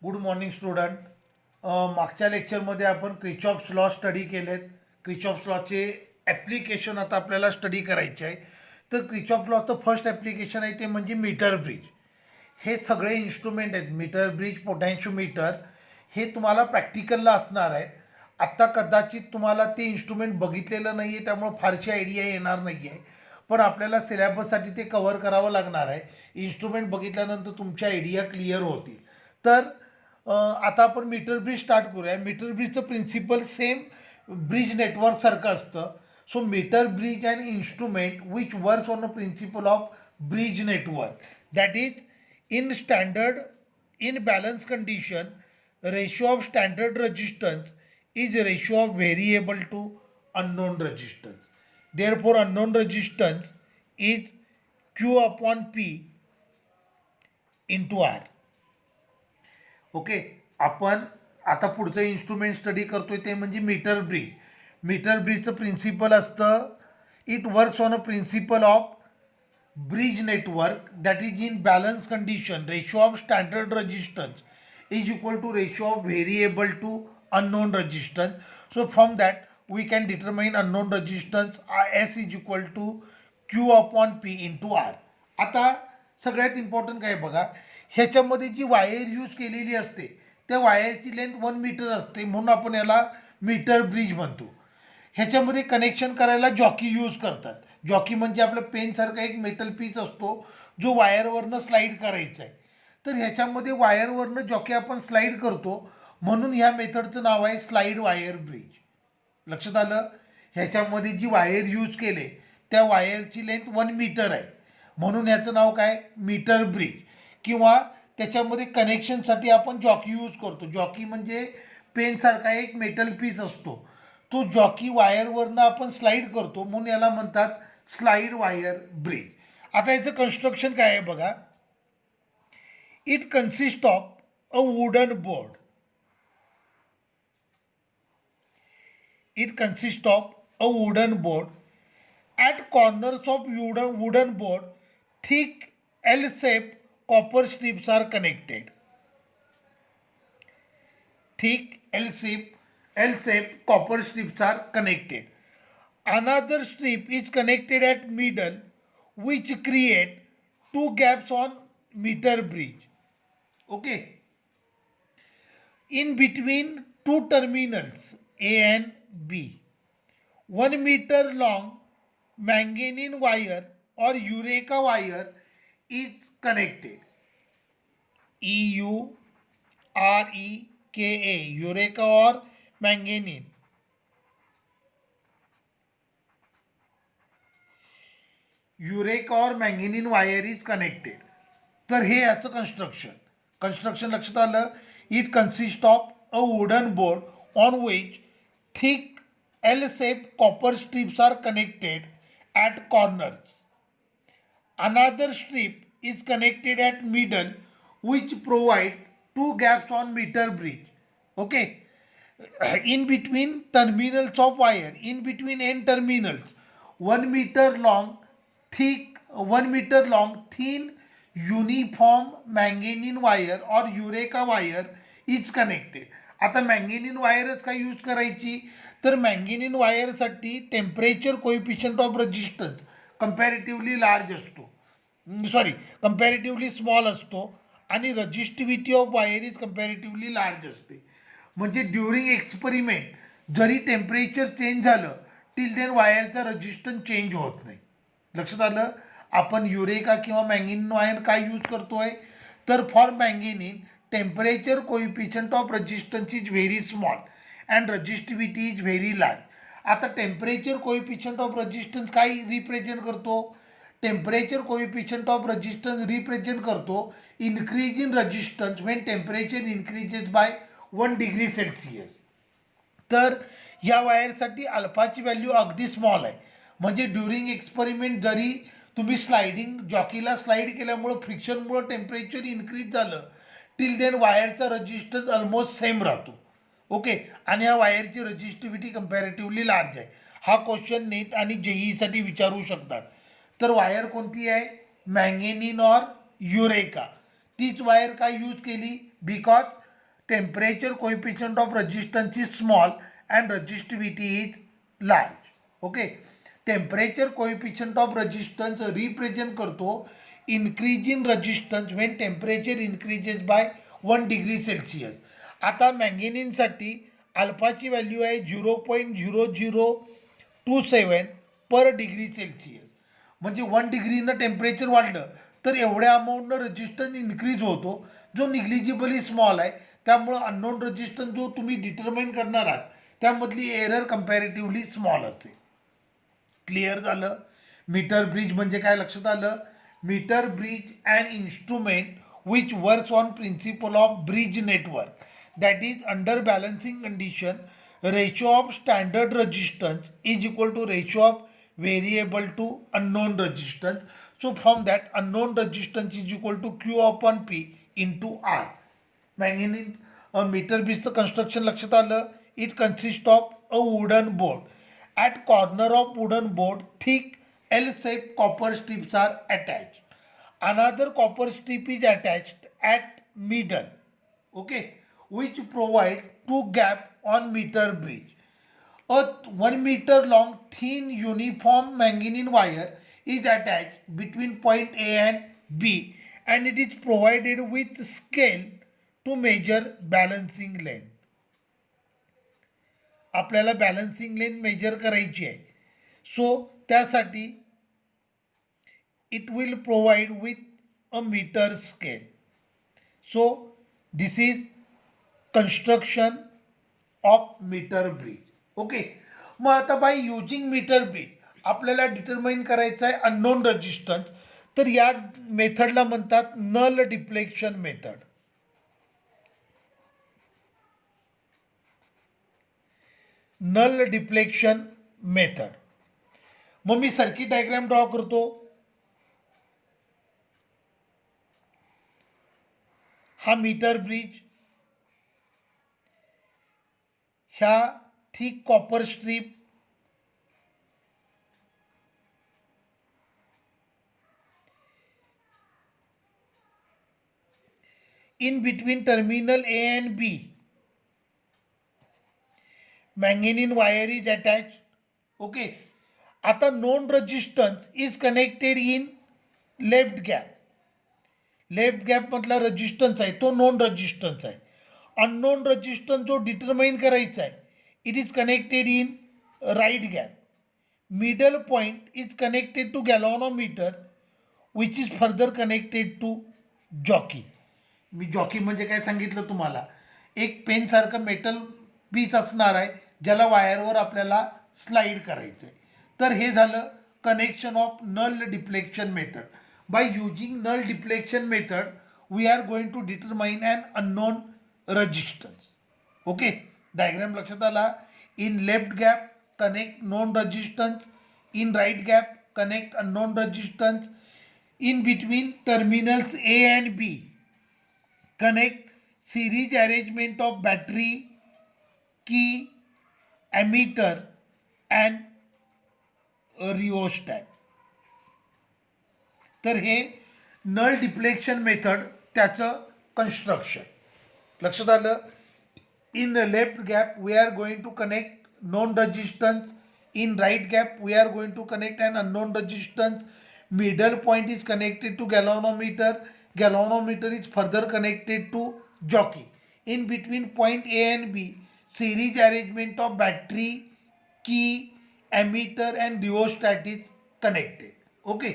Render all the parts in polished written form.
Good morning student. मागच्या लेक्चरमध्ये आपण क्रिचॉफ्स लॉ स्टडी केलेत. क्रिचॉफ्स लॉचे ॲप्लिकेशन आता आपल्याला स्टडी करायचे आहे. तर क्रिचॉफ लॉचं फर्स्ट ॲप्लिकेशन आहे ते म्हणजे मीटर ब्रिज. हे सगळे इन्स्ट्रुमेंट आहेत, मीटर ब्रिज, पोटॅन्शिओमीटर, हे तुम्हाला प्रॅक्टिकलला असणार आहेत. आत्ता कदाचित तुम्हाला ते इन्स्ट्रुमेंट बघितलेलं नाही आहे, त्यामुळं फारशी आयडिया येणार नाही आहे, पण आपल्याला सिलेबससाठी ते कव्हर करावं लागणार आहे. इन्स्ट्रुमेंट बघितल्यानंतर तुमच्या आयडिया क्लिअर होतील. तर आता आपण मीटर ब्रिज स्टार्ट करूया. मीटर ब्रिजचं प्रिन्सिपल सेम ब्रिज नेटवर्कसारखं असतं. So metre bridge and instrument which works on the principle of bridge network, that is in standard in balance condition, ratio of standard resistance is ratio of variable to unknown resistance. Therefore unknown resistance is Q upon P into R. Okay, आपण आता पुढचं instrument study करतोय ते म्हणजे metre bridge. मीटर ब्रिजचं principle असतं, it works on a principle of bridge network, that is in balance condition, ratio of standard resistance is equal to ratio of variable to unknown resistance. So from that we can determine unknown resistance S is equal to Q upon P into R. आता सगळ्यात important काय बघा, ह्याच्यामध्ये जी wire use केलेली असते त्या वायरची length 1 metre असते, म्हणून आपण याला मीटर ब्रिज म्हणतो. ह्याच्यामध्ये कनेक्शन करायला जॉकी यूज करतात. जॉकी म्हणजे आपलं पेनसारखा एक मेटल पीस असतो जो वायरवरनं स्लाईड करायचा आहे. तर ह्याच्यामध्ये वायरवरनं जॉकी आपण स्लाईड करतो, म्हणून ह्या मेथडचं नाव आहे स्लाईड वायर ब्रिज. लक्षात आलं? ह्याच्यामध्ये जी वायर यूज केले त्या वायरची लेंथ 1 मीटर आहे, म्हणून ह्याचं नाव काय, मीटर ब्रिज. किंवा त्याच्यामध्ये कनेक्शनसाठी आपण जॉकी यूज करतो. जॉकी म्हणजे पेनसारखा एक मेटल पीस असतो, तो जॉकी वायरवरनं आपण स्लाईड करतो, म्हणून याला म्हणतात स्लाईड वायर ब्रिज. आता याचं कन्स्ट्रक्शन काय आहे बघा. It consist of a wooden board. It consist of a wooden board. At corners of wooden board thick L shape copper strips are connected. Thick L-shape copper strips are connected. Another strip is connected at middle, which create 2 gaps on meter bridge. Okay. In between 2 terminals A and B, 1 meter long manganese wire or Eureka wire is connected. EUREKA, Eureka or manganese. Eureka or manganese wire is connected. तर हे याचं construction लक्षात आलं. It consist of a wooden board on which thick L shape copper strips are connected at corners. Another strip is connected at middle, which provides 2 gaps on meter bridge. Okay. In between terminals of wire, in between n terminals, 1 meter long thin uniform manganese wire or Eureka wire is connected. आता मॅंगेनिन वायरच काय use करायची, तर manganin वायरसाठी temperature coefficient of resistance comparatively large असतो, comparatively small असतो, आणि resistivity of wire is comparatively large असते. म्हणजे ड्युरिंग एक्सपेरिमेंट जरी टेम्परेचर चेंज झालं टिल देन वायरचा रजिस्टन्स चेंज होत नाही. लक्षात आलं? आपण युरेका किंवा मॅंगेनिन वायर काय यूज करतोय, तर for manganin temperature coefficient of resistance is very small and resistivity is very large. आता टेम्परेचर कोएफिशियंट ऑफ रेजिस्टन्स काय रिप्रेझेंट करतो, temperature coefficient of resistance represent करतो increase in resistance when temperature increases by 1 degree Celsius. तर या वायरसाठी अल्फाची value अगदी small आहे. म्हणजे ड्युरिंग एक्सपेरिमेंट जरी तुम्ही स्लायडिंग जॉकीला स्लाईड केल्यामुळं फ्रिक्शनमुळं टेम्परेचर इन्क्रीज झालं टिल देन वायरचा रेजिस्टन्स ऑलमोस्ट सेम राहतो. ओके. आणि या वायरची रजिस्टिव्हिटी कंपॅरेटिव्हली लार्ज आहे. हा क्वेश्चन नीट आणि जेईसाठी विचारू शकतात. तर वायर कोणती आहे, मॅंगेनिन और युरेका. तीच वायर काय यूज केली, because temperature coefficient of resistance is small and resistivity is large. Okay, temperature coefficient of resistance represent करतो increase in resistance when temperature increases by 1 degree Celsius. आता मॅंगॅनिनसाठी अल्फाची व्हॅल्यू आहे 0.0027 पर degree Celsius. म्हणजे 1 डिग्रीनं temperature वाढलं तर एवढ्या अमाऊंटनं resistance increase होतो जो निग्लिजिबली small आहे. त्यामुळं अननोन रेजिस्टन्स जो तुम्ही डिटरमाइन करणार आहात त्यामधली एरर कंपॅरेटिव्हली स्मॉल असेल. क्लिअर झालं. मीटर ब्रिज म्हणजे काय लक्षात आलं. Metre bridge and instrument which works on principle of bridge network, that is under balancing condition ratio of standard resistance is equal to ratio of variable to unknown resistance. So from that unknown resistance is equal to Q upon P into R. Manganese meter bridge construction लक्षात आलं. It consists of a wooden board. At corner of wooden board thick L-shaped copper strips are attached. Another copper strip is attached at middle, okay, which provides two gap on meter bridge. A 1 meter long thin uniform manganese wire is attached between point A and B and it is provided with scale to measure balancing length. आपल्याला balancing length major करायची आहे. So त्यासाठी it will provide with a meter scale. So this is construction of meter bridge. Okay, मग आता by using metre bridge आपल्याला determine करायचं आहे unknown resistance. तर या मेथडला म्हणतात null deflection method. Null deflection method. मग मी सर्किट डायग्राम ड्रॉ करतो. हा मीटर ब्रिज, ह्या thick copper strip, in between terminal A and B manganese wire is attached. Okay, आता known resistance is connected in left gap. Left gap मधला resistance आहे तो known resistance आहे. Unknown resistance जो determine करायचा आहे it is connected in right gap. Middle point is connected to galvanometer which is further connected to jockey. मी jockey म्हणजे काय सांगितलं तुम्हाला, एक पेनसारखं मेटल पीस असणार आहे ज्याला वायरवर आपल्याला स्लाइड करायचं आहे. तर हे झालं connection of null deflection method. By using null deflection method, we are going to determine an unknown resistance. Okay, diagram लक्षात आला. In left gap connect known resistance, in right gap connect unknown resistance, in between terminals A and B connect series arrangement of battery, key, ammeter and rheostat. तर हे null deflection method त्याचं construction. लक्षात आलं. In left gap we are going to connect known resistance, in right gap we are going to connect an unknown resistance. Middle point is connected to galvanometer, galvanometer is further connected to jockey. In between point A and B series arrangement of battery, key, ammeter and rheostat is connected. Okay,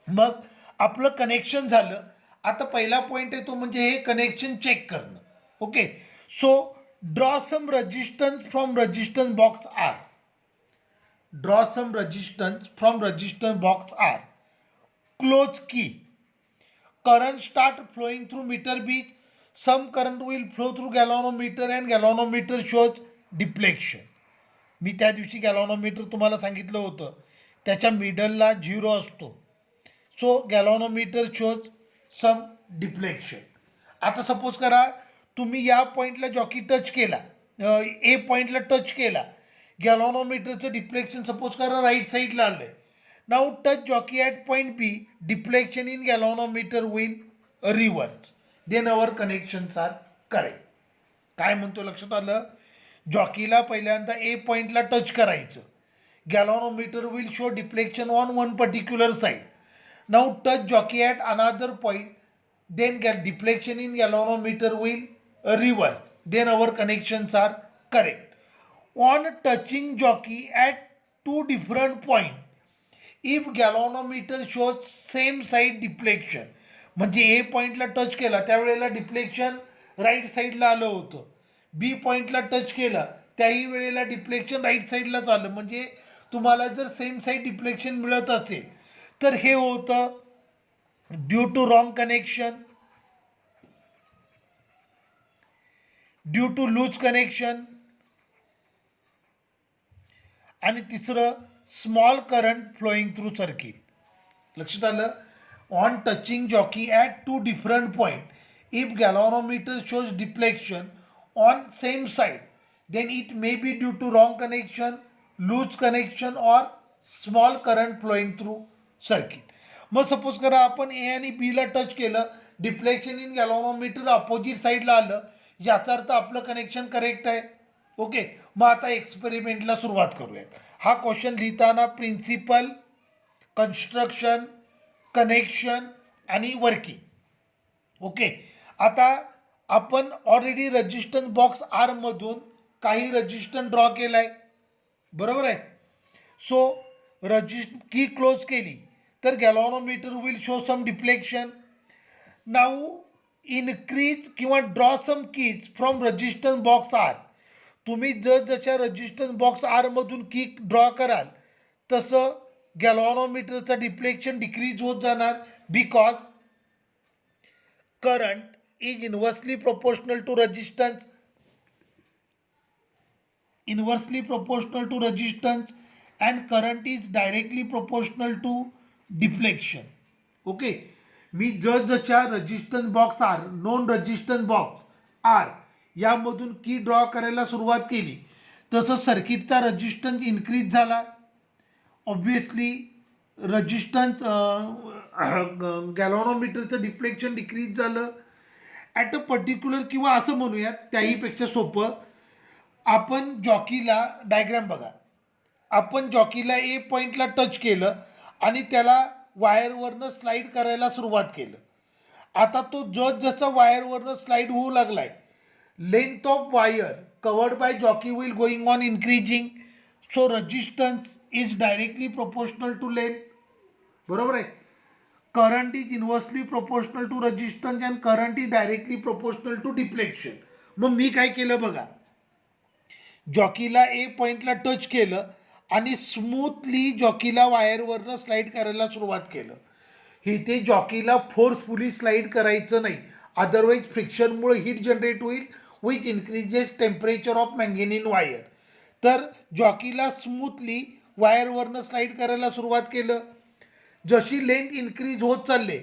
मग आपलं connection झालं. आता पहिला point आहे तो म्हणजे हे connection check करणं. Okay, so draw some resistance from resistance box R. Draw some resistance from resistance box R. Close key. Current start flowing through meter bridge. Some current will flow through galvanometer and galvanometer shows deflection. मी त्या दिवशी गॅल्व्हॅनोमीटर तुम्हाला सांगितलं होतं त्याच्या मिडलला 0 असतो. So galvanometer shows some deflection. आता सपोज करा तुम्ही या पॉईंटला जॉकी टच केला, ए पॉईंटला टच केला, गॅल्व्हॅनोमीटरचं डिफ्लेक्शन सपोज करा राईट साईडला आलं आहे. Now touch jockey at point B, deflection in galvanometer will reverse. Then our connections are correct. काय म्हणतो लक्षात आलं? जॉकीला पहिल्यांदा ए पॉईंटला टच करायचं. Galvanometer will show deflection on one particular side. Now touch jockey at another point, then deflection in galvanometer will reverse, then our connections are correct. On touching jockey at two different point, if galvanometer shows same side deflection, म्हणजे A पॉईंटला touch केला त्यावेळेला deflection right साईडला आलं होतं, बी पॉईंटला touch केला त्याही वेळेला डिफ्लेक्शन राईट साईडलाच आलं, म्हणजे तुम्हाला जर सेम साईड डिफ्लेक्शन मिळत असेल तर हे होतं due to wrong connection, due to loose connection, आणि तिसरं small current flowing through circuit. लक्षात आलं? On touching jockey at two different point, if galvanometer shows deflection on same side, then it may be due to wrong connection, loose connection or small current flowing through circuit. मग suppose करा आपण ए आणि बीला touch केलं, deflection in गॅलॉनोमीटर opposite साईडला आलं, याचा अर्थ आपलं कनेक्शन करेक्ट आहे. ओके, मग आता एक्सपेरिमेंटला सुरुवात करूयात. हा क्वेश्चन लिहिताना प्रिन्सिपल, कन्स्ट्रक्शन, कनेक्शन आणि वर्किंग. ओके, आता आपण ऑलरेडी रजिस्टन्स बॉक्स आरमधून काही रजिस्टन्स ड्रॉ केला आहे, बरोबर आहे. सो की क्लोज केली तर galvanometer will show some deflection. Now increase किंवा draw some keys from resistance box R. तुम्ही जसजशा रजिस्टन्स बॉक्स आरमधून की ड्रॉ कराल तसं गॅलॉनोमीटरचं डिफ्लेक्शन डिक्रीज होत जाणार, because current is inversely proportional to resistance, and current is directly proportional to deflection. ओके, मी जसजशा resistance box R, known resistance box R यामधून की ड्रॉ करायला सुरुवात केली तसं सर्किटचा रेजिस्टन्स इन्क्रीज झाला. ऑब्वियसली रेजिस्टन्स गॅलॉनोमीटरचं डिफ्लेक्शन डिक्रीज झालं ॲट अ पर्टिक्युलर, किंवा असं म्हणूयात त्याहीपेक्षा सोपं, आपण जॉकीला डायग्रॅम बघा, आपण जॉकीला ए पॉईंटला टच केलं आणि त्याला वायरवरनं स्लाईड करायला सुरुवात केलं. आता तो जसं वायरवरनं स्लाईड होऊ लागलाय, length of wire covered by jockey will going on increasing, so resistance is directly proportional to length, बरोबर आहे. Current is inversely proportional to resistance and current is directly proportional to deflection. मग मी काय केलं बघा, जॉकीला ए पॉईंटला टच केलं आणि स्मूथली जॉकीला वायरवरनं स्लाईड करायला सुरुवात केलं. इथे जॉकीला फोर्सफुली स्लाईड करायचं नाही, अदरवाईज फ्रिक्शनमुळे हीट जनरेट होईल which increases temperature of manganin wire. तर जॉकीला स्मूथली वायरवरनं स्लाईड करायला सुरुवात केलं. जशी लेंथ इन्क्रीज होत चालले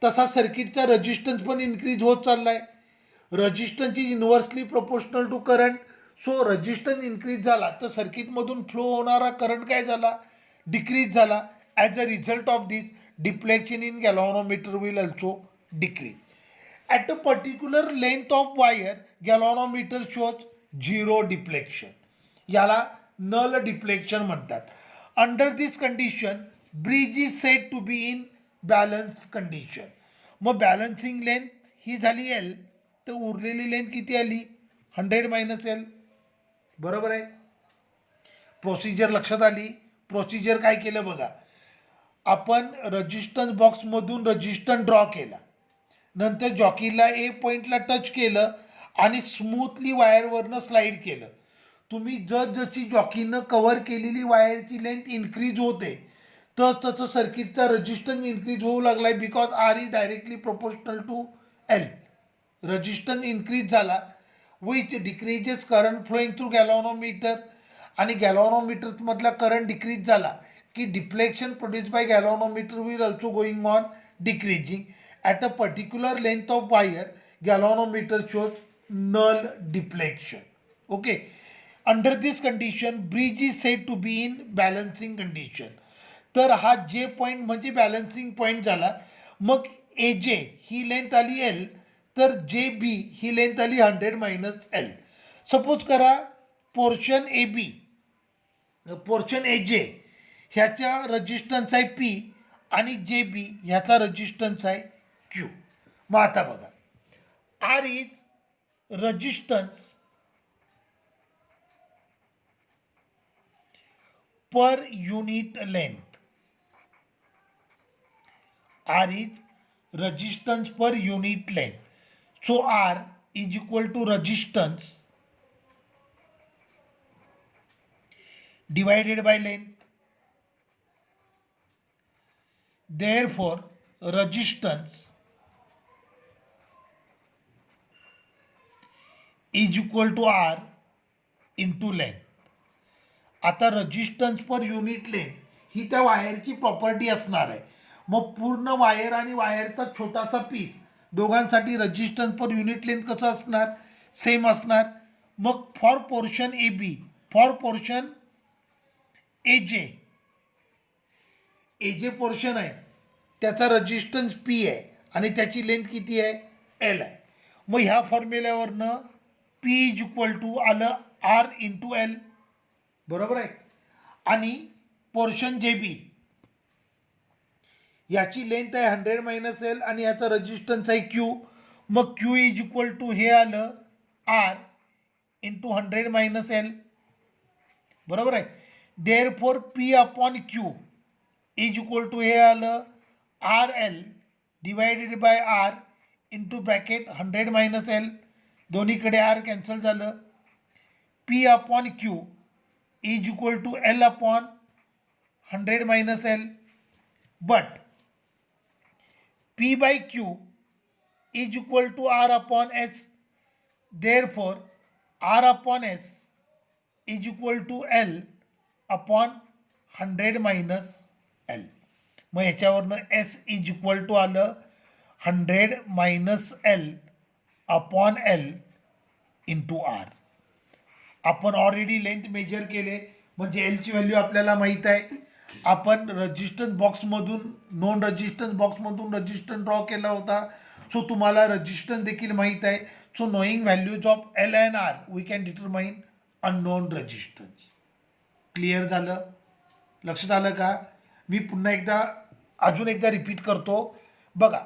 तसा सर्किटचा रेजिस्टन्स पण इन्क्रीज होत चालला आहे. Resistance is inversely proportional to current, so resistance increase झाला तर सर्किटमधून फ्लो होणारा करंट काय झाला, डिक्रीज झाला. As a result of this deflection in galvanometer will also decrease. At a particular length of wire galvanometer shows zero deflection, याला null deflection म्हणतात. Under this condition bridge is said to be in balance condition. मग balancing length ही झाली L, तर उरलेली length किती आली, 100 - L, बरोबर आहे. प्रोसिजर लक्षात आली. प्रोसिजर काय केलं बघा, आपण रजिस्टन्स बॉक्समधून रजिस्टन्स ड्रॉ केला, नंतर जॉकीला ए पॉईंटला टच केलं आणि स्मूथली वायरवरनं स्लाईड केलं. तुम्ही जसजशी जॉकीनं कव्हर केलेली वायरची लेंथ इन्क्रीज होते तसं सर्किटचा रेजिस्टन्स इन्क्रीज होऊ लागला आहे, because R is directly proportional to L. Resistance increase झाला which decreases current flowing through galvanometer, आणि गॅलॉनोमीटरमधला करंट डिक्रीज झाला की deflection produce by galvanometer will also going on decreasing. At a particular length of wire galvanometer shows null deflection. Okay, under this condition bridge is said to be in balancing condition. तर हा जे point म्हणजे balancing point झाला. मग ए जे ही length आली L, तर जे बी ही लेंथ आली 100 मायनस एल. सपोज करा portion A B portion A जे ह्याचा रजिस्टन्स आहे पी आणि जे बी ह्याचा रजिस्टन्स आहे क्यू. मग आता बघा R is resistance per unit length. R is resistance per unit length. So R is equal to resistance divided by length. Therefore resistance is equal to R into length. आता resistance per unit length ही त्या वायरची property असणार आहे. मग पूर्ण wire आणि वायरचा छोटासा पीस दोघांसाठी रेजिस्टन्स पर युनिट लेंथ कसं असणार, सेम असणार. मग for portion A B, for portion A जे पोर्शन आहे त्याचा रेजिस्टन्स पी आहे आणि त्याची लेंथ किती आहे, एल आहे. मग ह्या फॉर्म्युल्यावरनं पी इज इक्वल टू आलं आर इंटू एल, बरोबर आहे. आणि पोर्शन जे बी याची लेंथ आहे 100 मायनस एल आणि याचा रेजिस्टन्स आहे क्यू. मग क्यू इज इक्वल टू हे आलं आर इंटू 100 मायनस एल, बरोबर आहे. Therefore P upon Q is equal to हे आलं R L divided by R into bracket 100 minus L, दोन्हीकडे आर कॅन्सल झालं. P upon Q is equal to L upon 100 minus L. But P by Q is equal to R upon S. Therefore, R upon S is equal to L upon 100 minus L. मग ह्याच्यावरनं S is equal to आलं 100 minus L upon L into R. आपण already length measure केले म्हणजे एलची value आपल्याला माहीत आहे. आपण रजिस्टन्स बॉक्समधून नॉन रजिस्टन्स बॉक्समधून रजिस्टन्स ड्रॉ केला होता. सो तुम्हाला रजिस्टन्स देखील माहीत आहे. So knowing values of L and R we can determine unknown resistance. Clear झालं, लक्षात आलं का. मी पुन्हा एकदा अजून एकदा रिपीट करतो. बघा,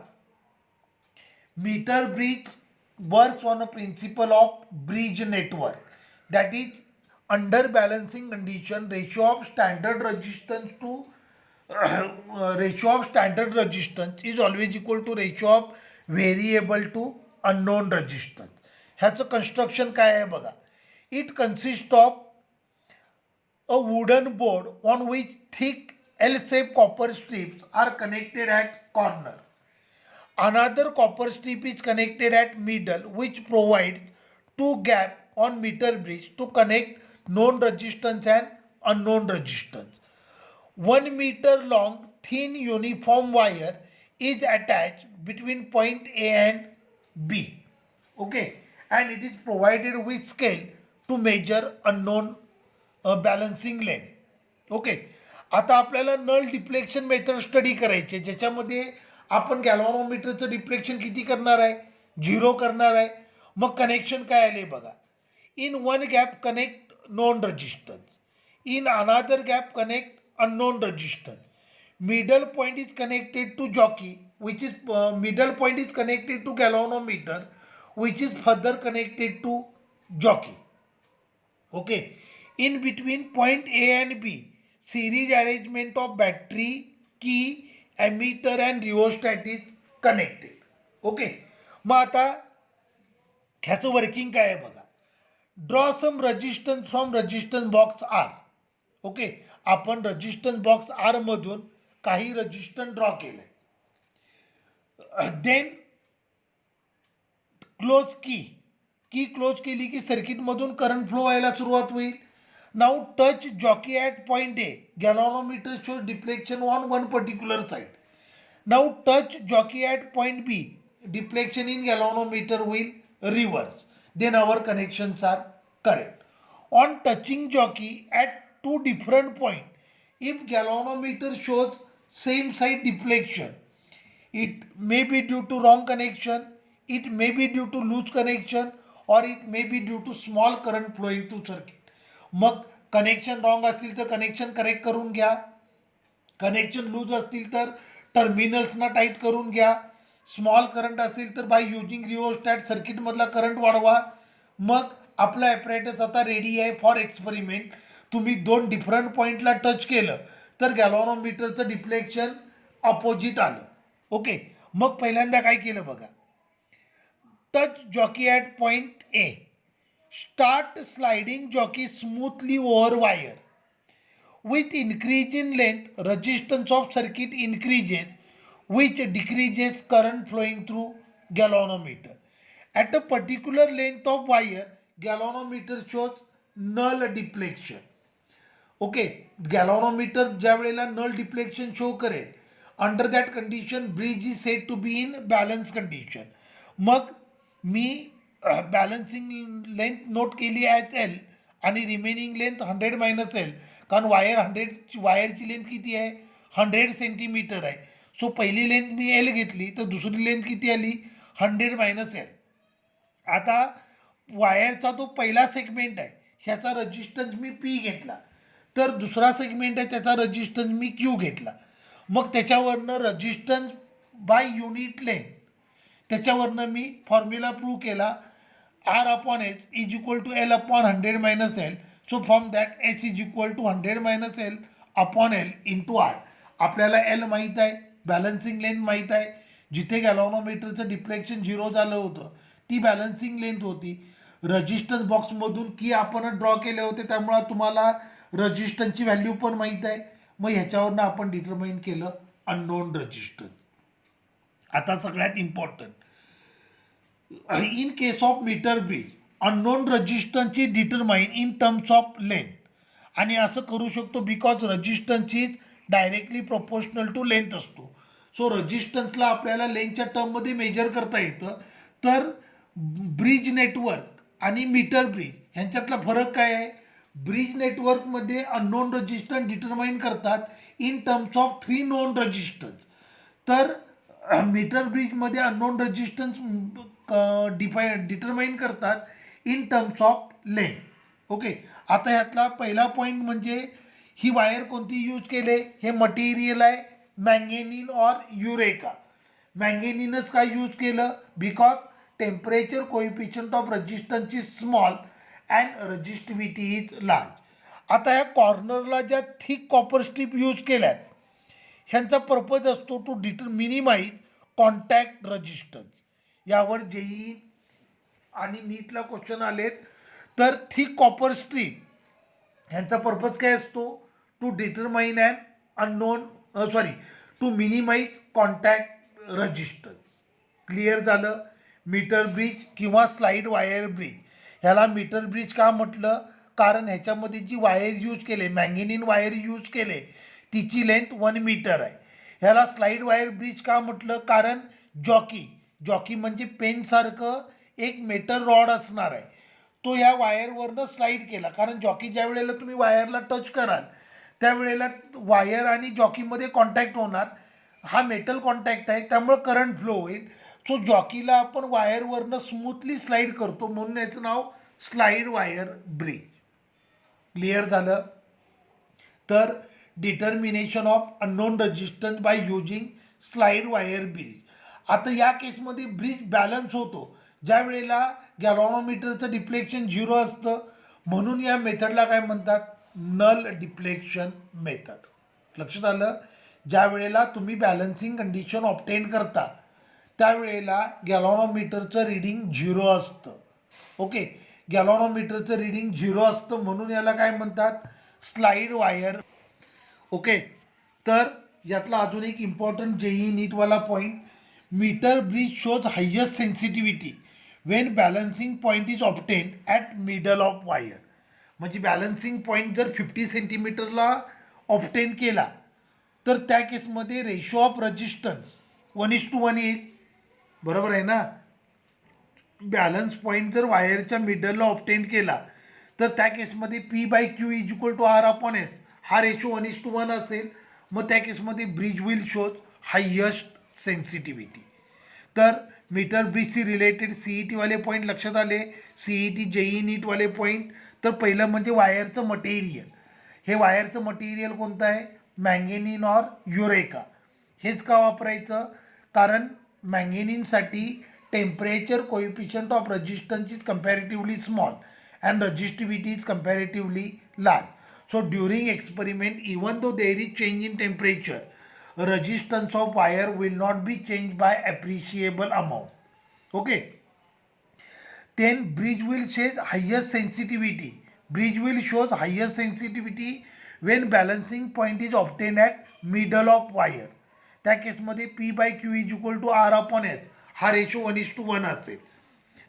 metre bridge works on a principle of bridge network. That is under balancing condition ratio of standard resistance is always equal to ratio of variable to unknown resistance. ह्याचं कन्स्ट्रक्शन काय आहे बघा. It consist of a wooden board on which thick L shape copper strips are connected at corner. Another copper strip is connected at middle which provides two gap on meter bridge to connect known resistance and unknown resistance. 1 meter long thin uniform wire is attached between point A and B. Okay, and it is provided with scale to measure unknown balancing length. Okay, आता आपल्याला null deflection method study करायचे ज्याच्यामध्ये आपण गॅल्व्हनोमीटरचं deflection किती करणार आहे, 0 करणार आहे. मग कनेक्शन काय आले बघा. In one gap connect known resistance, in another gap connect unknown resistance. Middle point is connected to jockey which is middle point is connected to galvanometer which is further connected to jockey. Okay, in between point A and B series arrangement of battery, key, ammeter and rheostat is connected. Okay, मग आता ह्याचं working काय आहे बघा. Draw some resistance from resistance box R. Okay, आपण resistance box R मधून काही resistance draw केले. देन क्लोज की क्लोज केली की सर्किटमधून करंट फ्लो व्हायला सुरुवात होईल. Now touch jockey at point A. Galvanometer shows deflection on one particular side. Now touch jockey at point B. Deflection in galvanometer will reverse. Then our connections are correct. On touching jockey at two different points, if galvanometer shows same side deflection, it may be due to wrong connection, It may be due to loose connection or it may be due to small current flowing through circuit. मग connection wrong असतील तर connection correct करून घ्या, connection loose असतील तर टर्मिनल्सना tight करून घ्या, small current असेल तर बाय युजिंग रिओस्टॅट सर्किटमधला करंट वाढवा. मग आपलं ॲपरेटस आता रेडी आहे फॉर एक्सपेरिमेंट. तुम्ही 2 डिफरंट पॉईंटला टच केलं तर गॅल्व्हॅनोमीटरचं डिफ्लेक्शन अपोजिट आलं. ओके, मग पहिल्यांदा काय केलं बघा, touch jockey at point A, start sliding jockey smoothly over wire. With increase in length, resistance of circuit increases, which decreases current flowing through galvanometer. At a particular length of wire, galvanometer shows null deflection. Okay, galvanometer ज्या वेळेला null deflection show करेल, under that condition bridge is said to be in balance condition. मग मी balancing length note केली as L आणि remaining length 100 minus L, कारण वायरची length किती आहे, 100 सेंटीमीटर आहे. सो पहिली लेंथ मी एल घेतली तर दुसरी लेंथ किती आली, 100 मायनस एल. आता वायरचा तो पहिला सेगमेंट आहे, ह्याचा रजिस्टन्स मी पी घेतला, तर दुसरा सेगमेंट आहे त्याचा रजिस्टन्स मी क्यू घेतला. मग त्याच्यावरनं रजिस्टन्स बाय युनिट लेंथ, त्याच्यावरनं मी फॉर्म्युला प्रूव्ह केला, R upon S is equal to L upon 100 minus L. So from that S is equal to 100 minus L upon L into R. आपल्याला L माहीत आहे, balancing length माहीत आहे, जिथे गॅल्व्हॅनोमीटरचं deflection 0 झालं होतं ती बॅलन्सिंग लेंथ होती. रजिस्टन्स बॉक्समधून की आपण ड्रॉ केले होते, त्यामुळं तुम्हाला रजिस्टन्सची व्हॅल्यू पण माहीत आहे. मग ह्याच्यावरनं आपण डिटरमाइन केलं अननोन रजिस्टन्स. आता सगळ्यात important, in case of meter bridge unknown रजिस्टन्सची determine in terms of length. आणि असं करू शकतो because resistance is directly proportional to length असतो. सो रजिस्टन्सला आपल्याला लेंथच्या टर्ममध्ये मेजर करता येतं. तर ब्रिज नेटवर्क आणि मीटर ब्रिज ह्यांच्यातला फरक काय आहे, ब्रिज नेटवर्कमध्ये अननोन रजिस्टन्स डिटरमाइन करतात in terms of 3 known resistance. तर मीटर ब्रिजमध्ये अननोन रजिस्टन्स डिटरमाइन करतात in terms of length. Okay, आता ह्यातला पहिला पॉईंट म्हणजे ही वायर कोणती यूज केले, हे मटेरियल आहे मँगेनिन और युरेका. मँगेनिनच काय यूज केलं, because temperature coefficient of resistance is small and resistivity is large. आता ह्या कॉर्नरला ज्या थिक कॉपर स्ट्रीप यूज केल्यात ह्यांचा पर्पज असतो टू मिनिमाइज कॉन्टॅक्ट रजिस्टन्स. यावर जेई आणि नीटला क्वेश्चन आलेत. तर थिक कॉपर स्ट्रीप ह्यांचा पर्पज काय असतो, to determine and unknown to minimise contact resistance. Clear झालं. मीटर ब्रिज किंवा स्लाइड वायर ब्रिज, ह्याला मीटर ब्रिज का म्हटलं, कारण ह्याच्यामध्ये जी वायर यूज केले, मँगेनिन वायर यूज केले, तिची लेंथ 1 मीटर आहे. ह्याला स्लाइड वायर ब्रिज का म्हटलं, कारण जॉकी म्हणजे पेनसारखं एक मेटल रॉड असणार आहे, तो ह्या वायरवरनं स्लाईड केला. कारण जॉकी ज्या वेळेला तुम्ही वायरला टच कराल त्यावेळेला वायर आणि जॉकीमध्ये कॉन्टॅक्ट होणार, हा मेटल कॉन्टॅक्ट आहे, त्यामुळं करंट फ्लो होईल. सो जॉकीला आपण वायरवरनं स्मूथली स्लाईड करतो, म्हणून याचं नाव स्लाईड वायर ब्रिज. क्लिअर झालं. तर determination of unknown resistance by using slide wire bridge. आता या केसमध्ये ब्रिज बॅलन्स होतो ज्या वेळेला गॅल्व्हॅनोमीटरचं डिफ्लेक्शन 0 असतं, म्हणून या मेथडला काय म्हणतात, नल डिफ्लेक्शन मेथड. लक्षात आलं. ज्या वेळेला तुम्ही बॅलन्सिंग कंडिशन ऑब्टेन करता त्यावेळेला गॅल्व्हॅनोमीटरचं रीडिंग 0 असतं. ओके, गॅल्व्हॅनोमीटरचं रीडिंग 0 असतं म्हणून याला काय म्हणतात, स्लाईड वायर. ओके, तर यातला अजून एक इम्पॉर्टंट जेई नीटवाला point, meter bridge shows highest sensitivity when balancing point is obtain at middle of wire. म्हणजे बॅलन्सिंग पॉईंट जर 50 सेंटीमीटरला ऑब्टेन केला तर त्या केसमध्ये रेशो ऑफ रजिस्टन्स 1:1 येईल. बरोबर आहे ना. बॅलन्स पॉईंट जर वायरच्या मिडलला ऑब्टेन केला तर त्या केसमध्ये P/Q is equal to R upon S, हा रेशो 1:1 असेल. मग त्या केसमध्ये bridge will shows highest sensitivity. तर मीटर ब्रिजशी रिलेटेड CET वाले पॉईंट लक्षात आले. CET JEE नीटवाले पॉईंट. तर पहिलं म्हणजे वायरचं मटेरियल. हे वायरचं मटेरियल कोणतं आहे? Manganin or eureka. हेच का वापरायचं? कारण मॅंगेनिनसाठी temperature coefficient of resistance is comparatively small and resistivity is comparatively large. So during experiment, even though there is change in temperature, resistance of wire will not be changed by appreciable amount. Okay. Then bridge will shows highest sensitivity. Bridge will shows highest sensitivity when balancing point is obtained at middle of wire. त्या केसमध्ये P/Q is equal to R/S. हा ratio 1:1 असेल.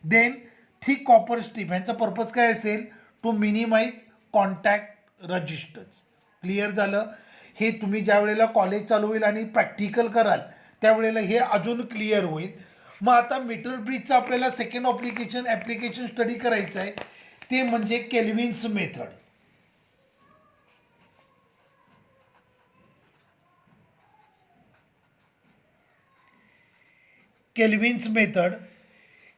Then thick copper strip ह्यांचा purpose काय असेल? To minimise contact resistance. Clear झालं? हे तुम्ही ज्या वेळेला कॉलेज चालू होईल आणि प्रॅक्टिकल कराल त्यावेळेला हे अजून क्लिअर होईल. मग आता मीटर ब्रिजचं आपल्याला सेकंड ॲप्लिकेशन स्टडी करायचं आहे, ते म्हणजे Kelvin's method.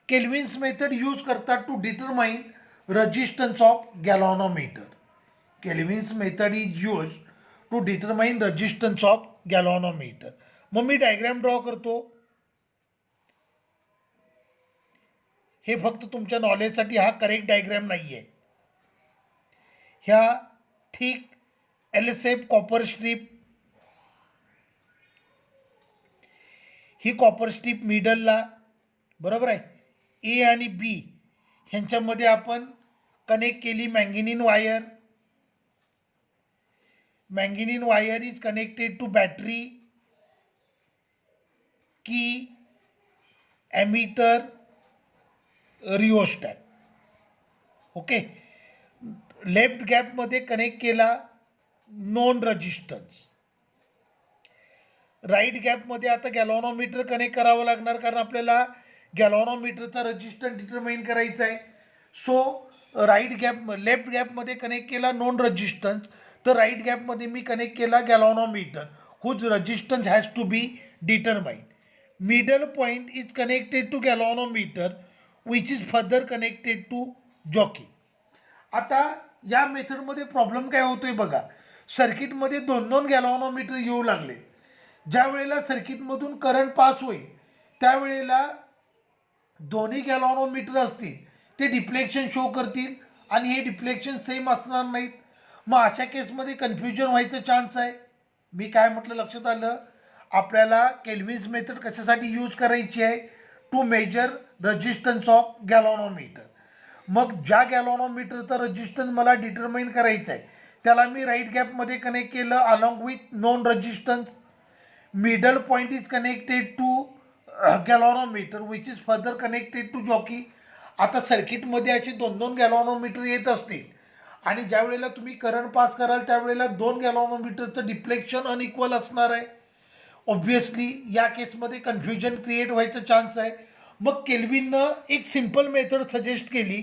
Kelvin's method use करतात to determine resistance of galvanometer. Kelvin's method is use to determine resistance of galvanometer. मग मी डायग्राम ड्रॉ करतो. हे फक्त तुमच्या नॉलेजसाठी हा करेक्ट डायग्राम नाही आहे. ह्या thick L shape copper strip, ही कॉपर स्ट्रीप मिडलला, बरोबर आहे, ए आणि बी ह्यांच्यामध्ये आपण कनेक्ट केली manganin wire. Manganin wire is connected to battery, key, ammeter, rheostat. Okay. Left गॅपमध्ये कनेक्ट केला नॉन रेजिस्टन्स. राईट गॅपमध्ये आता गॅलॉनोमीटर कनेक्ट करावं लागणार, कारण आपल्याला गॅलॉनोमीटरचा रेजिस्टन्स डिटरमाइन करायचा आहे. सो लेफ्ट गॅपमध्ये कनेक्ट केला नॉन रेजिस्टन्स, तर राईट गॅपमध्ये मी कनेक्ट केला galvanometer whose resistance has to be determine. Middle point is connected to galvanometer which is further connected to jockey. आता या मेथडमध्ये प्रॉब्लेम काय होतोय बघा, सर्किटमध्ये 2 गॅलॉनोमीटर येऊ लागले. ज्या वेळेला सर्किटमधून करंट पास होईल त्यावेळेला दोन्ही गॅलॉनोमीटर असतील ते डिफ्लेक्शन शो करतील आणि हे डिफ्लेक्शन सेम असणार नाहीत. मग अशा केसमध्ये कन्फ्युजन व्हायचं चान्स आहे. मी काय म्हटलं लक्षात आलं? आपल्याला केल्विन्स मेथड कशासाठी यूज करायची आहे? To measure resistance of galvanometer. मग ज्या गॅलॉनोमीटरचा रेजिस्टन्स मला डिटरमाइन करायचं आहे त्याला मी राईट गॅपमध्ये कनेक्ट केलं along with known resistance. Middle point is connected to galvanometer which is further connected to jockey. आता सर्किटमध्ये असे 2 गॅलॉनोमीटर येत असतील आणि ज्या वेळेला तुम्ही करंट पास कराल त्यावेळेला 2 गॅलॉनोमीटरचं डिफ्लेक्शन अनइक्वल असणार आहे. ऑब्व्हियसली या केसमध्ये कन्फ्युजन क्रिएट व्हायचं चान्स आहे. मग केल्विननं एक सिम्पल मेथड सजेस्ट केली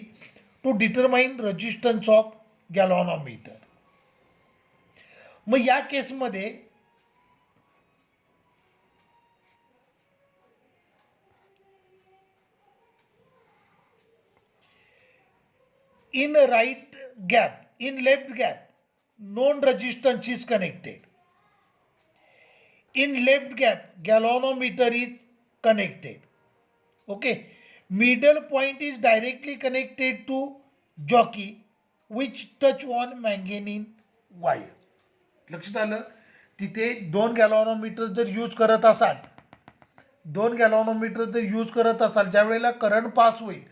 to determine resistance of galvanometer. मग या केसमध्ये in left gap known resistance is connected. In left gap galvanometer is connected. Okay. Middle point is directly connected to jockey which touch on manganese wire. लक्षात आलं? तिथे 2 गॅलॉनोमीटर जर use करत असाल, 2 गॅलॉनोमीटर जर यूज करत असाल, ज्या वेळेला करंट पास होईल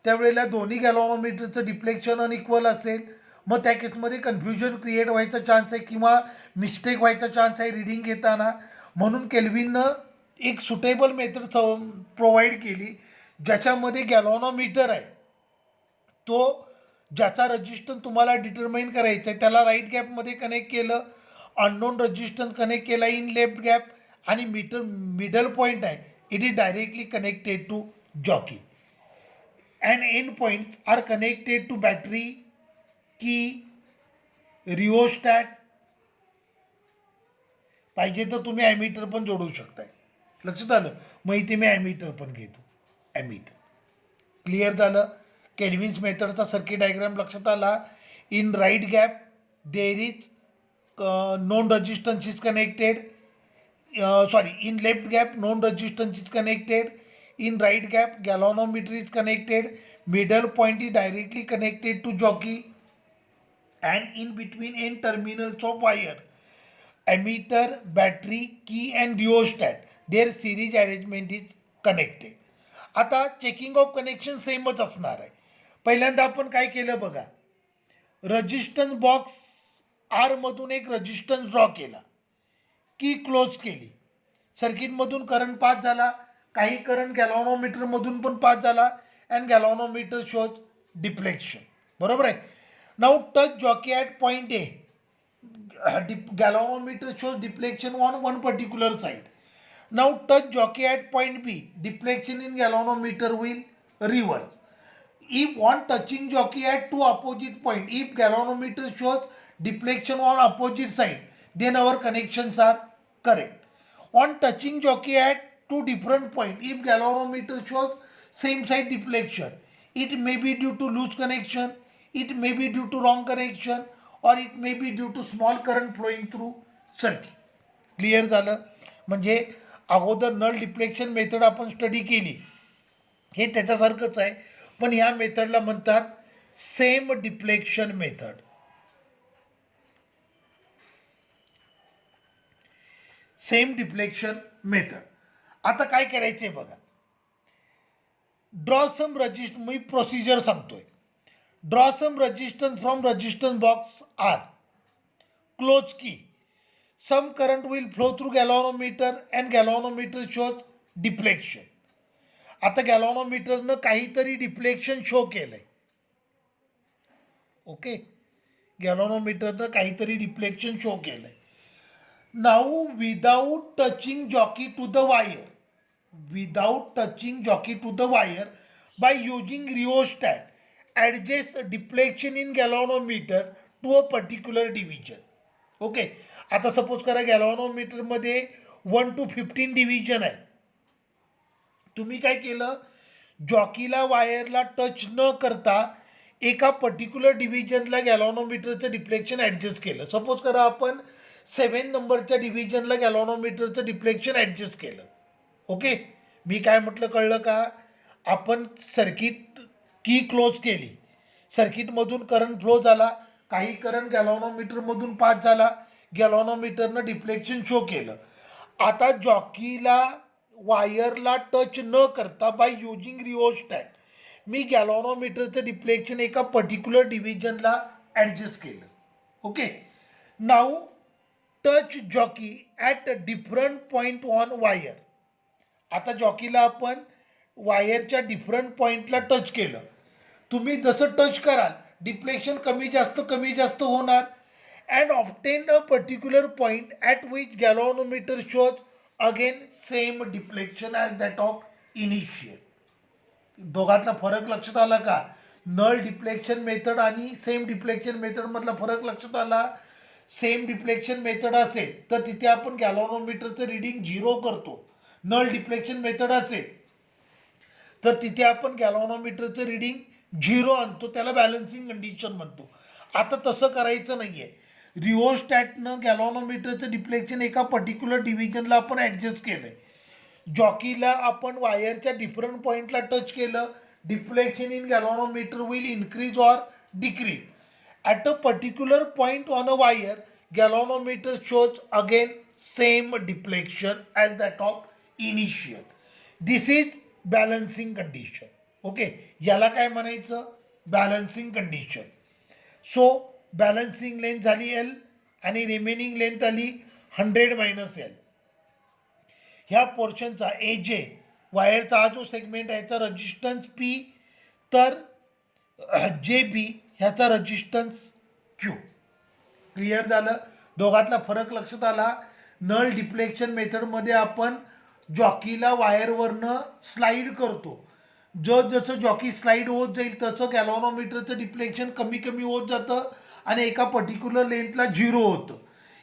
त्यावेळेला दोन्ही गॅलॉनोमीटरचं डिफ्लेक्शन अनइक्वल असेल. मग त्या केसमध्ये कन्फ्युजन क्रिएट व्हायचा चान्स आहे किंवा मिस्टेक व्हायचा चान्स आहे रीडिंग घेताना. म्हणून केल्विननं एक सुटेबल मेथड प्रोव्हाइड केली ज्याच्यामध्ये गॅलॉनोमीटर आहे तो ज्याचा रेजिस्टन्स तुम्हाला डिटरमाइन करायचा आहे त्याला राईट गॅपमध्ये कनेक्ट केलं, अननोन रेजिस्टन्स कनेक्ट केला इन लेफ्ट गॅप, आणि मिडल पॉईंट आहे it is directly connected to jockey. And end points are connected to battery, key, rheostat. पाहिजे तर तुम्ही ॲमीटर पण जोडू शकताय. लक्षात आलं? मग इथे मी ॲमीटर पण घेतो. ॲमीटर. क्लिअर झालं. केल्विन्स मेथडचा सर्किट डायग्राम लक्षात आला. In right gap there is known resistance is connected. In left gap known resistance is connected. In right gap galvanometer is connected. Middle point is directly connected to jockey, and in between n terminals of wire ammeter, battery, key and rheostat their series arrangement is connected. आता checking of connection सेमच असणार आहे. पहिल्यांदा आपण काय केलं बघा, resistance box R मधून एक रजिस्टन्स ड्रॉ केला, की क्लोज केली, सर्किटमधून करंट पास झाला, काही करंट गॅल्व्हॅनोमीटरमधून पण पास झाला, अँड गॅल्व्हॅनोमीटर शोज डिफ्लेक्शन. बरोबर आहे. Now touch jockey at point A, galvanometer shows deflection on one particular side. Now touch jockey at point B, deflection in galvanometer will reverse. If on touching jockey at two opposite point, if galvanometer shows deflection on opposite side, then our connections are correct. On touching jockey at two different point, if galvanometer shows same side deflection, it may be due to loose connection, it may be due to wrong connection, or it may be due to small current flowing through circuit. Clear झालं. म्हणजे अगोदर null deflection method आपण study केली, हे त्याच्यासारखंच आहे, पण या मेथडला म्हणतात same deflection method. Same deflection method. आता काय करायचंय बघा, ड्रॉ सम रजिस्टर, मी प्रोसिजर सांगतोय. Draw some resistance from resistance box R, close key. Some current will flow through galvanometer and galvanometer shows deflection. आता गॅल्व्हॅनोमीटरनं काहीतरी डिफ्लेक्शन शो केलंय. ओके, गॅल्व्हॅनोमीटरनं काहीतरी डिफ्लेक्शन शो केलंय. Now without touching jockey to the wire, without touching jockey to the wire by using rheostat adjust deflection in galvanometer to a particular division. Okay, आता suppose करा गॅल्व्हॅनोमीटरमध्ये 1 to 15 division आहे. तुम्ही काय केलं, जॉकीला वायरला टच न करता एका पर्टिक्युलर डिव्हिजनला गॅल्व्हॅनोमीटरचं डिफ्लेक्शन ॲडजस्ट केलं. सपोज करा आपण 7 नंबरच्या डिव्हिजनला गॅल्व्हॅनोमीटरचं डिफ्लेक्शन ॲडजस्ट केलं. ओके, मी काय म्हटलं कळलं का, आपण सर्किट की क्लोज केली, सर्किटमधून करंट फ्लो झाला, काही करंट गॅल्व्हॅनोमीटरमधून पास झाला, गॅल्व्हॅनोमीटरनं डिफ्लेक्शन शो केलं. आता जॉकीला वायरला टच न करता बाय युजिंग रिओस्टॅट मी गॅल्व्हॅनोमीटरचं डिफ्लेक्शन एका पर्टिक्युलर डिव्हिजनला ॲडजस्ट केलं. Okay, now touch jockey at different point on wire. आता जॉकीला आपण वायरच्या डिफरंट पॉईंटला टच केलं. तुम्ही जसं टच कराल डिफ्लेक्शन कमी जास्त होणार. and obtained a particular point at which galvanometer shows again same deflection as that of initial. दोघातला फरक लक्षात आला का? नल डिफ्लेक्शन मेथड आणि सेम डिफ्लेक्शन मेथड मधला फरक लक्षात आला. सेम डिफ्लेक्शन मेथड असेल तर तिथे आपण गॅल्व्हॅनोमीटरचं रीडिंग 0 करतो. नल डिफ्लेक्शन मेथड असेल तर तिथे आपण गॅल्व्हॅनोमीटरचं रीडिंग 0 आणतो, त्याला बॅलन्सिंग कंडिशन म्हणतो. आता तसं करायचं नाहीये. रिओस्टॅटनं गॅल्व्हॅनोमीटरचं डिफ्लेक्शन एका पर्टिक्युलर डिव्हिजनला आपण ॲडजस्ट केलंय. जॉकीला आपण वायरच्या डिफरंट पॉईंटला टच केलं, deflection in galvanometer will increase or decrease. At a particular point on a wire galvanometer shows again same deflection as that of initial. This is balancing condition. Okay, याला काय म्हणायचं? Balancing condition. So balancing length झाली L आणि remaining length आली 100 - L. ह्या पोर्शनचा ए जे वायरचा हा जो सेगमेंट आहे याचा रजिस्टन्स पी, तर जे बी ह्याचा रजिस्टन्स क्यू. क्लिअर झालं? दोघातला फरक लक्षात आला. नल डिफ्लेक्शन मेथडमध्ये आपण जॉकीला वायरवरनं स्लाईड करतो. जसं जॉकी स्लाईड होत जाईल तसं गॅल्व्हॅनोमीटरचं डिफ्लेक्शन कमी होत जातं आणि एका पर्टिक्युलर लेंथला 0 होतं.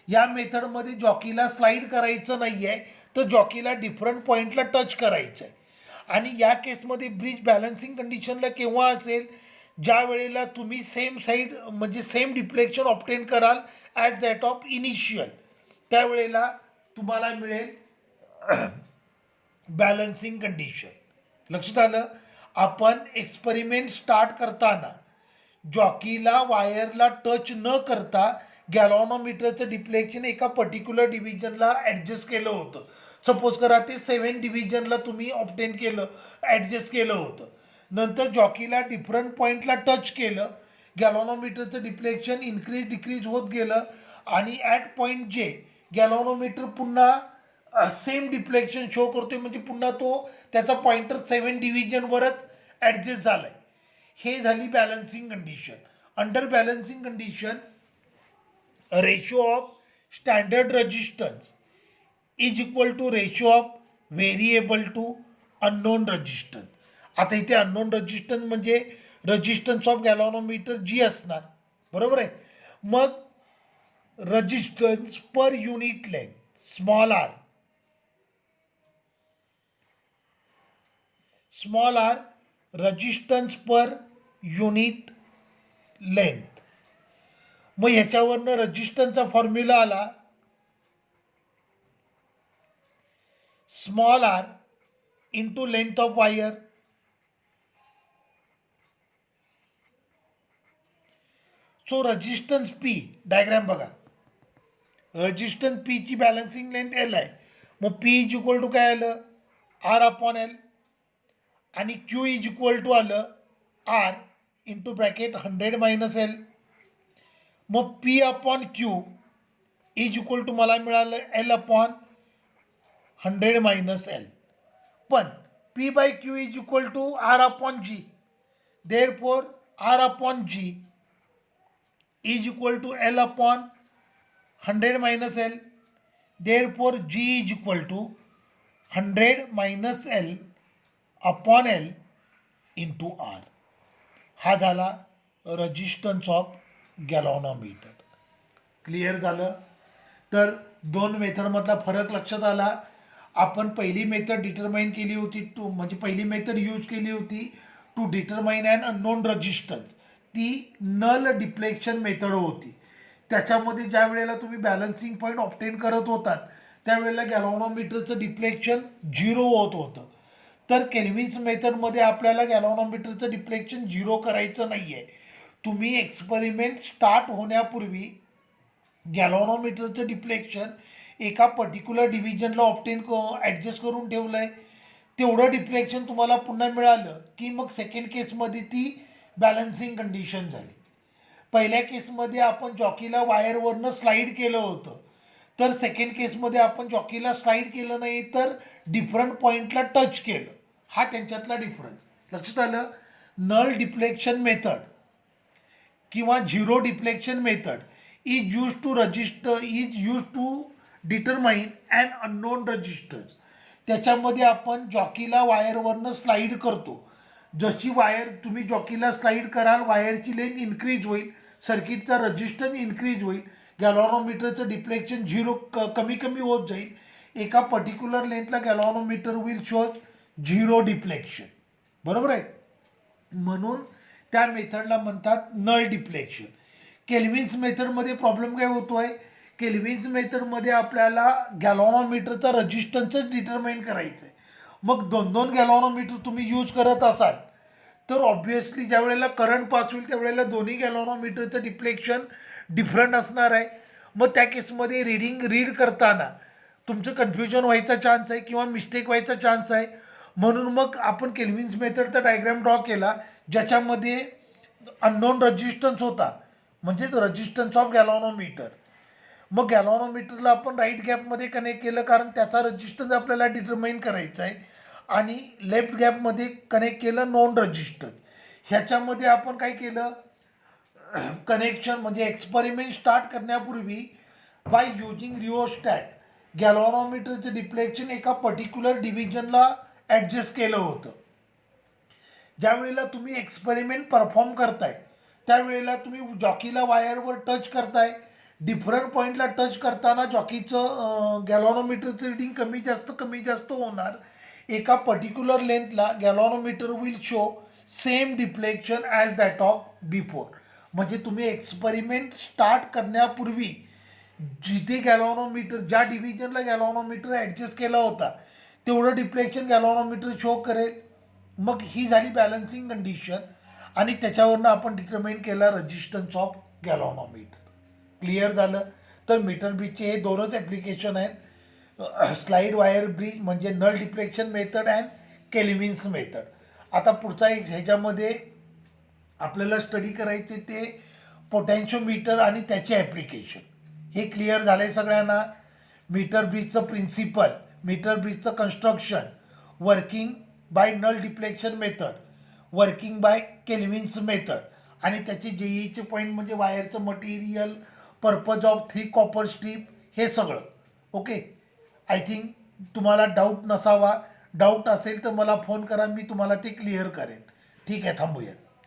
या मेथडमध्ये जॉकीला स्लाईड करायचं नाही आहे, तर जॉकीला डिफरंट पॉईंटला टच करायचं आहे. आणि या केसमध्ये ब्रिज बॅलन्सिंग कंडिशनला केव्हा असेल, ज्या वेळेला तुम्ही सेम साईड म्हणजे सेम डिफ्लेक्शन ऑप्टेन कराल ॲज दॅट ऑफ इनिशियल, त्यावेळेला तुम्हाला मिळेल बॅलन्सिंग कंडिशन. लक्षात आलं. आपण एक्सपेरिमेंट स्टार्ट करताना जॉकीला वायरला टच न करता गॅलॉनोमीटरचं डिफ्लेक्शन एका पर्टिक्युलर डिव्हिजनला ॲडजस्ट केलं होतं. सपोज करा ते 7 डिव्हिजनला तुम्ही ऑप्टेन केलं, ॲडजस्ट केलं होतं. नंतर जॉकीला डिफरंट पॉईंटला टच केलं, गॅलॉनोमीटरचं डिफ्लेक्शन इन्क्रीज डिक्रीज होत गेलं आणि ॲट पॉईंट जे गॅलॉनोमीटर पुन्हा सेम डिफ्लेक्शन शो करतोय, म्हणजे पुन्हा तो त्याचा पॉइंटर 7 डिव्हिजनवरच ॲडजस्ट झाला आहे. हे झाली balancing condition. Under balancing condition ratio of standard resistance is equal to ratio of variable to unknown resistance. आता इथे अननोन रेजिस्टन्स म्हणजे रेजिस्टन्स ऑफ गॅलॉनोमीटर जी असणार, बरोबर आहे. मग resistance per unit length small r resistance per unit length. मग ह्याच्यावरनं रेजिस्टन्सचा फॉर्म्युला आला small r into length of wire. So resistance P, diagram बघा, रेजिस्टन्स पी ची बॅलन्सिंग लेंथ एल आहे. मग पी इज इक्वल टू काय आलं, आर अपॉन एल, आणि क्यू इज इक्वल टू आलं R into bracket 100 minus L. मग P upon Q is equal to मला मिळालं एल अपॉन 100 मायनस एल. पण P by Q is equal to R upon G, therefore R upon G is equal to L upon 100 minus L. Therefore G is equal to 100 minus L upon L into R. हा झाला resistance of गॅलॉनोमीटर. Clear झालं. तर दोन मेथडमधला फरक लक्षात आला. आपण पहिली मेथड डिटरमाइन केली होती म्हणजे पहिली मेथड यूज केली होती to determine and unknown resistance. ती नल डिफ्लेक्शन मेथड होती. त्याच्यामध्ये ज्या वेळेला तुम्ही बॅलन्सिंग पॉईंट ऑप्टेन करत होतात त्यावेळेला गॅलॉनोमीटरचं डिफ्लेक्शन 0 होत होतं. तर केल्विन्स मेथडमध्ये आपल्याला गॅलॉनोमीटरचं डिफ्लेक्शन 0 करायचं नाही आहे. तुम्ही एक्सपेरिमेंट स्टार्ट होण्यापूर्वी गॅलॉनोमीटरचं डिफ्लेक्शन एका पर्टिक्युलर डिव्हिजनला ऑप्टेन ॲडजस्ट करून ठेवलं आहे. तेवढं डिफ्लेक्शन तुम्हाला पुन्हा मिळालं की मग सेकंड केसमध्ये ती बॅलन्सिंग कंडिशन झाली. पहिल्या केसमध्ये आपण जॉकीला वायरवरनं स्लाईड केलं होतं, तर सेकंड केसमध्ये आपण जॉकीला स्लाईड केलं नाही तर डिफरंट पॉईंटला टच केलं. हा त्यांच्यातला डिफरन्स लक्षात आलं. नल डिफ्लेक्शन मेथड किंवा zero deflection method is use to determine and unknown resistance. त्याच्यामध्ये आपण जॉकीला वायरवरनं स्लाईड करतो. जशी वायर तुम्ही जॉकीला स्लाईड कराल वायरची लेंथ इन्क्रीज होईल, सर्किटचा रेजिस्टन्स इन्क्रीज होईल, गॅलॉनोमीटरचं डिफ्लेक्शन 0 कमी कमी होत जाईल. एका पर्टिक्युलर लेंथला गॅलॉनोमीटर विल शोज 0 डिफ्लेक्शन, बरोबर आहे. म्हणून त्या मेथडला म्हणतात नल डिफ्लेक्शन. केल्विन्स मेथडमध्ये प्रॉब्लेम काय होतो आहे, केल्विन्स मेथडमध्ये आपल्याला गॅलॉनोमीटरचा रेजिस्टन्सच डिटरमाइन करायचं आहे. मग 2 गॅलॉनोमीटर तुम्ही यूज करत असाल तर ऑब्व्हियसली ज्या वेळेला करंट पास होईल त्यावेळेला दोन्ही गॅलॉनोमीटरचं डिफ्लेक्शन डिफरंट असणार आहे. मग त्या केसमध्ये रीड करताना तुमचं कन्फ्युजन व्हायचा चान्स आहे किंवा मिस्टेक व्हायचा चान्स आहे. म्हणून मग आपण केल्विन्स मेथडचा डायग्राम ड्रॉ केला ज्याच्यामध्ये अननोन रेजिस्टन्स होता, म्हणजेच रेजिस्टन्स ऑफ गॅलॉनोमीटर. मग गॅलॉनोमीटरला आपण राईट गॅपमध्ये कनेक्ट केलं कारण त्याचा रेजिस्टन्स आपल्याला डिटरमाइन करायचा आहे, आणि लेफ्ट गॅपमध्ये कनेक्ट केलं नॉन रेजिस्टन्स. ह्याच्यामध्ये आपण काय केलं, कनेक्शन म्हणजे एक्सपेरिमेंट स्टार्ट करण्यापूर्वी बाय युजिंग रिओस्टॅट गॅलॉनोमीटरचं डिफ्लेक्शन एका पर्टिक्युलर डिव्हिजनला ॲडजस्ट केलं होतं. ज्या वेळेला तुम्ही एक्सपेरिमेंट परफॉर्म करताय त्यावेळेला तुम्ही जॉकीला वायरवर टच करताय, डिफरंट पॉईंटला टच करताना जॉकीचं गॅलॉनोमीटरचं रिडिंग कमी जास्त होणार. एका पर्टिक्युलर लेंथला galvanometer will show same deflection as that of before. म्हणजे तुम्ही एक्सपेरिमेंट स्टार्ट करण्यापूर्वी जिथे गॅलॉनोमीटर ज्या डिव्हिजनला गॅलॉनोमीटर ॲडजस्ट केला होता तेवढं डिफ्लेक्शन गॅलॉनोमीटर शो करेल. मग ही झाली बॅलन्सिंग कंडिशन आणि त्याच्यावरनं आपण डिटर्माइन केला रेजिस्टन्स ऑफ गॅलॉनोमीटर. क्लिअर झालं. तर मीटर ब्रिजचे हे दोनच ॲप्लिकेशन आहेत, स्लाईड वायर ब्रिज म्हणजे null deflection method and Kelvin's method. आता पुढचा एक ह्याच्यामध्ये आपल्याला स्टडी करायचे ते पोटॅन्शियोमीटर आणि त्याचे ॲप्लिकेशन. हे क्लिअर झालं आहे सगळ्यांना. मीटर ब्रिजचं प्रिन्सिपल, मीटर ब्रिजचं construction, working by null deflection method, working by Kelvin's method आणि त्याचे जेईचे पॉईंट म्हणजे वायरचं material, purpose of 3 copper strip, हे सगळं. ओके. आय थिंक तुम्हाला डाऊट नसावा. डाऊट असेल तर मला फोन करा, मी तुम्हाला ते क्लिअर करेन. ठीक आहे, थांबूयात.